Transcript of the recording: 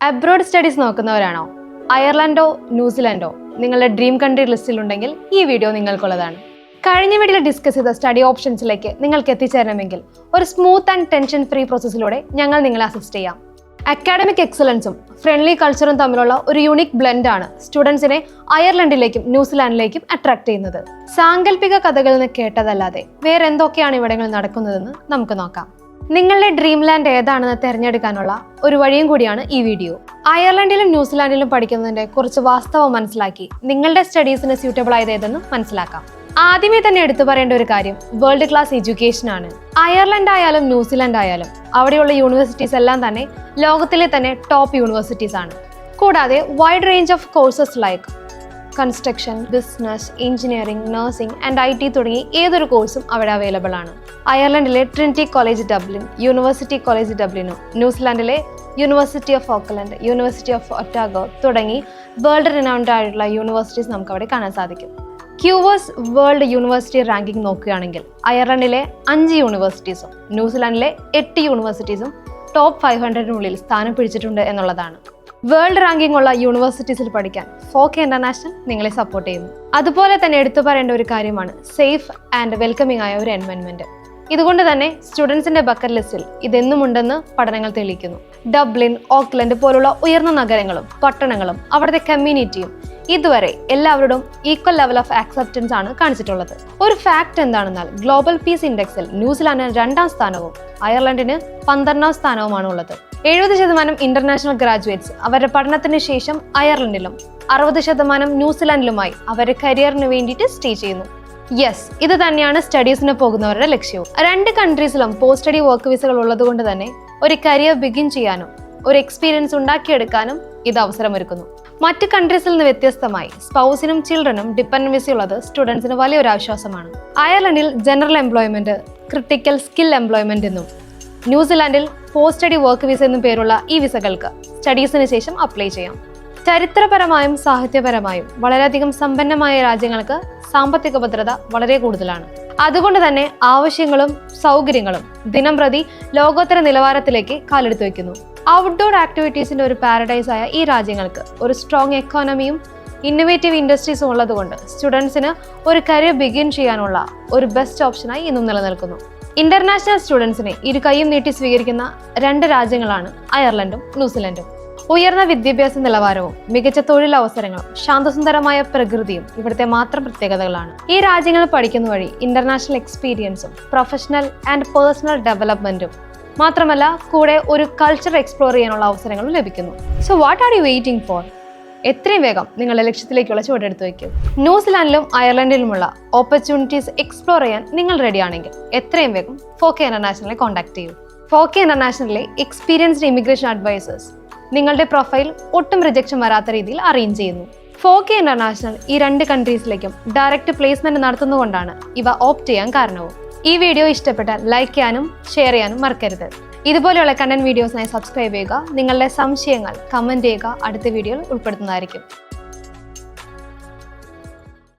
Abroad studies നോക്കുന്നവരാണോ? അയർലൻഡോ ന്യൂസിലൻഡോ നിങ്ങളുടെ dream country ലിസ്റ്റിലുണ്ടെങ്കിൽ ഈ video നിങ്ങൾക്കുള്ളതാണ്. കഴിഞ്ഞ വീഡിയോയിൽ ഡിസ്കസ് ചെയ്ത സ്റ്റഡി ഓപ്ഷൻസിലേക്ക് നിങ്ങൾക്ക് എത്തിച്ചേരണമെങ്കിൽ ഒരു സ്മൂത്ത് ആൻഡ് ടെൻഷൻ ഫ്രീ പ്രോസസ്സിലൂടെ ഞങ്ങൾ നിങ്ങളെ അസിസ്റ്റ് ചെയ്യാം. അക്കാഡമിക് എക്സലൻസും ഫ്രണ്ട്ലി കൾച്ചറും തമ്മിലുള്ള ഒരു യൂണിക് ബ്ലെൻഡ് ആണ് സ്റ്റുഡൻസിനെ അയർലൻഡിലേക്കും ന്യൂസിലാൻഡിലേക്കും അട്രാക്ട് ചെയ്യുന്നത്. സാങ്കല്പിക കഥകളിൽ നിന്ന് കേട്ടതല്ലാതെ വേറെ എന്തൊക്കെയാണ് ഇവിടങ്ങളിൽ നടക്കുന്നതെന്ന് നമുക്ക് നോക്കാം. നിങ്ങളുടെ ഡ്രീം ലാൻഡ് ഏതാണെന്ന് തിരഞ്ഞെടുക്കാനുള്ള ഒരു വഴിയും കൂടിയാണ് ഈ വീഡിയോ. അയർലൻഡിലും ന്യൂസിലാൻഡിലും പഠിക്കുന്നതിന്റെ കുറച്ച് വാസ്തവം മനസ്സിലാക്കി നിങ്ങളുടെ സ്റ്റഡീസിന് സ്യൂട്ടബിൾ ആയത് ഏതെന്നും മനസ്സിലാക്കാം. ആദ്യമേ തന്നെ എടുത്തു പറയേണ്ട ഒരു കാര്യം വേൾഡ് ക്ലാസ് എഡ്യൂക്കേഷൻ ആണ്. അയർലൻഡ് ആയാലും ന്യൂസിലാൻഡ് ആയാലും അവിടെയുള്ള യൂണിവേഴ്സിറ്റീസ് എല്ലാം തന്നെ ലോകത്തിലെ തന്നെ ടോപ്പ് യൂണിവേഴ്സിറ്റീസ് ആണ്. കൂടാതെ wide range of courses like construction, business, engineering, nursing and IT തുടങ്ങി ഏതൊരു കോഴ്സും അവിടെ അവൈലബിൾ ആണ്. അയർലൻഡിലെ Trinity College Dublin, University College ഡബ്ലിനോ, ന്യൂസിലാൻഡിലെ University of Auckland, University of Otago തുടങ്ങി വേൾഡ് റിനൗൺഡ് ആയിട്ടുള്ള യൂണിവേഴ്സിറ്റീസ് നമുക്ക് അവിടെ കാണാൻ സാധിക്കും. ക്യൂവേഴ്സ് വേൾഡ് യൂണിവേഴ്സിറ്റി റാങ്കിംഗ് നോക്കുകയാണെങ്കിൽ അയർലൻഡിലെ 5 യൂണിവേഴ്സിറ്റീസും ന്യൂസിലാൻഡിലെ 8 യൂണിവേഴ്സിറ്റീസും ടോപ്പ് 500-നുള്ളിൽ സ്ഥാനം പിടിച്ചിട്ടുണ്ട് എന്നുള്ളതാണ്. വേൾഡ് റാങ്കിംഗ് ഉള്ള യൂണിവേഴ്സിറ്റീസിൽ പഠിക്കാൻ ഫോക്ക് ഇന്റർനാഷണൽ നിങ്ങളെ സപ്പോർട്ട് ചെയ്യുന്നു. അതുപോലെ തന്നെ എടുത്തു പറയേണ്ട ഒരു കാര്യമാണ് സേഫ് ആൻഡ് വെൽക്കമിംഗ് ആയ ഒരു എൻവയൺമെന്റ്. ഇതുകൊണ്ട് തന്നെ സ്റ്റുഡൻസിന്റെ ബക്കറ്റ് ലിസ്റ്റിൽ ഇതെന്നും ഉണ്ടെന്ന് പഠനങ്ങൾ തെളിയിക്കുന്നു. ഡബ്ലിൻ, ഓക്ലൻഡ് പോലുള്ള ഉയർന്ന നഗരങ്ങളും പട്ടണങ്ങളും അവിടുത്തെ കമ്മ്യൂണിറ്റിയും ഇതുവരെ എല്ലാവരോടും ഈക്വൽ ലെവൽ ഓഫ് ആക്സെപ്റ്റൻസ് ആണ് കാണിച്ചിട്ടുള്ളത്. ഒരു ഫാക്ട് എന്താണെന്നാൽ ഗ്ലോബൽ പീസ് ഇൻഡെക്സിൽ ന്യൂസിലാൻഡിന് 2ാം സ്ഥാനവും അയർലൻഡിന് 12ാം സ്ഥാനവുമാണ് ഉള്ളത്. 70% ഇന്റർനാഷണൽ ഗ്രാജുവേറ്റ്സ് അവരുടെ പഠനത്തിന് ശേഷം അയർലൻഡിലും 60% ന്യൂസിലാൻഡിലുമായി അവരുടെ കരിയറിന് വേണ്ടിയിട്ട് സ്റ്റേ ചെയ്യുന്നു. യെസ്, ഇത് തന്നെയാണ് സ്റ്റഡീസിന് പോകുന്നവരുടെ ലക്ഷ്യവും. 2 കൺട്രീസിലും പോസ്റ്റ് സ്റ്റഡി വർക്ക് വിസകൾ ഉള്ളത് കൊണ്ട് തന്നെ ഒരു കരിയർ ബിഗിൻ ചെയ്യാനും ഒരു എക്സ്പീരിയൻസ് ഉണ്ടാക്കിയെടുക്കാനും ഇത് അവസരമൊരുക്കുന്നു. മറ്റ് കൺട്രീസിൽ നിന്ന് വ്യത്യസ്തമായി സ്പൗസിനും ചിൽഡ്രനും ഡിപ്പെൻഡന്റ് വിസ ഉള്ളത് സ്റ്റുഡൻസിന് വലിയൊരു ആശ്വാസമാണ്. അയർലൻഡിൽ general employment, critical skill employment എന്നും ന്യൂസിലാൻഡിൽ പോസ്റ്റ് സ്റ്റഡി വർക്ക് വിസ എന്നും പേരുള്ള ഈ വിസകൾക്ക് സ്റ്റഡീസിന് ശേഷം അപ്ലൈ ചെയ്യാം. ചരിത്രപരമായും സാഹിത്യപരമായും വളരെയധികം സമ്പന്നമായ രാജ്യങ്ങൾക്ക് സാമ്പത്തിക ഭദ്രത വളരെ കൂടുതലാണ്. അതുകൊണ്ട് തന്നെ ആവശ്യങ്ങളും സൗകര്യങ്ങളും ദിനംപ്രതി ലോകോത്തര നിലവാരത്തിലേക്ക് കാലെടുത്തു വയ്ക്കുന്നു. ഔട്ട്ഡോർ ആക്ടിവിറ്റീസിന്റെ ഒരു പാരഡൈസ് ആയ ഈ രാജ്യങ്ങൾക്ക് ഒരു സ്ട്രോങ് എക്കോണമിയും ഇന്നോവേറ്റീവ് ഇൻഡസ്ട്രീസും ഉള്ളതുകൊണ്ട് സ്റ്റുഡൻസിന് ഒരു കരിയർ ബിഗിൻ ചെയ്യാനുള്ള ഒരു ബെസ്റ്റ് ഓപ്ഷനായി ഇന്നും നിലനിൽക്കുന്നു. ഇന്റർനാഷണൽ സ്റ്റുഡൻസിനെ ഇരു കൈയും നീട്ടി സ്വീകരിക്കുന്ന 2 രാജ്യങ്ങളാണ് അയർലൻഡും ന്യൂസിലൻഡും. ഉയർന്ന വിദ്യാഭ്യാസ നിലവാരവും മികച്ച തൊഴിലവസരങ്ങളും ശാന്തസുന്ദരമായ പ്രകൃതിയും ഇവിടുത്തെ മാത്രം പ്രത്യേകതകളാണ്. ഈ രാജ്യങ്ങൾ പഠിക്കുന്ന വഴി ഇന്റർനാഷണൽ എക്സ്പീരിയൻസും പ്രൊഫഷണൽ ആൻഡ് പേഴ്സണൽ ഡെവലപ്മെന്റും മാത്രമല്ല കൂടെ ഒരു കൾച്ചർ എക്സ്പ്ലോർ ചെയ്യാനുള്ള അവസരങ്ങളും ലഭിക്കുന്നു. So what are you waiting for? എത്രയും വേഗം നിങ്ങളുടെ ലക്ഷ്യത്തിലേക്കുള്ള ചുവടെടുത്ത് വയ്ക്കും. ന്യൂസിലാൻഡിലും അയർലൻഡിലുമുള്ള ഓപ്പർച്യൂണിറ്റീസ് എക്സ്പ്ലോർ ചെയ്യാൻ നിങ്ങൾ റെഡിയാണെങ്കിൽ എത്രയും വേഗം ഫോക്കെ ഇന്റർനാഷണലെ കോൺടാക്ട് ചെയ്യൂ. ഫോക്കെ ഇന്റർനാഷണലിലെ എക്സ്പീരിയൻസ്ഡ് ഇമിഗ്രേഷൻ അഡ്വൈസേഴ്സ് നിങ്ങളുടെ പ്രൊഫൈൽ ഒട്ടും റിജക്ഷൻ വരാത്ത രീതിയിൽ അറേഞ്ച് ചെയ്യുന്നു. ഫോക്കെ ഇന്റർനാഷണൽ ഈ 2 കൺട്രീസിലേക്കും ഡയറക്റ്റ് പ്ലേസ്മെന്റ് നടത്തുന്നതുകൊണ്ടാണ് ഇവ ഓപ്റ്റ് ചെയ്യാൻ കാരണവും. ഈ വീഡിയോ ഇഷ്ടപ്പെട്ടാൽ ലൈക്ക് ചെയ്യാനും ഷെയർ ചെയ്യാനും മറക്കരുത്. ഇതുപോലെയുള്ള കണ്ടന്റ് വീഡിയോസിനായി സബ്സ്ക്രൈബ് ചെയ്യുക. നിങ്ങളുടെ സംശയങ്ങൾ കമന്റ് ചെയ്യുക. അടുത്ത വീഡിയോയിൽ ഉൾപ്പെടുത്തുന്നതായിരിക്കും.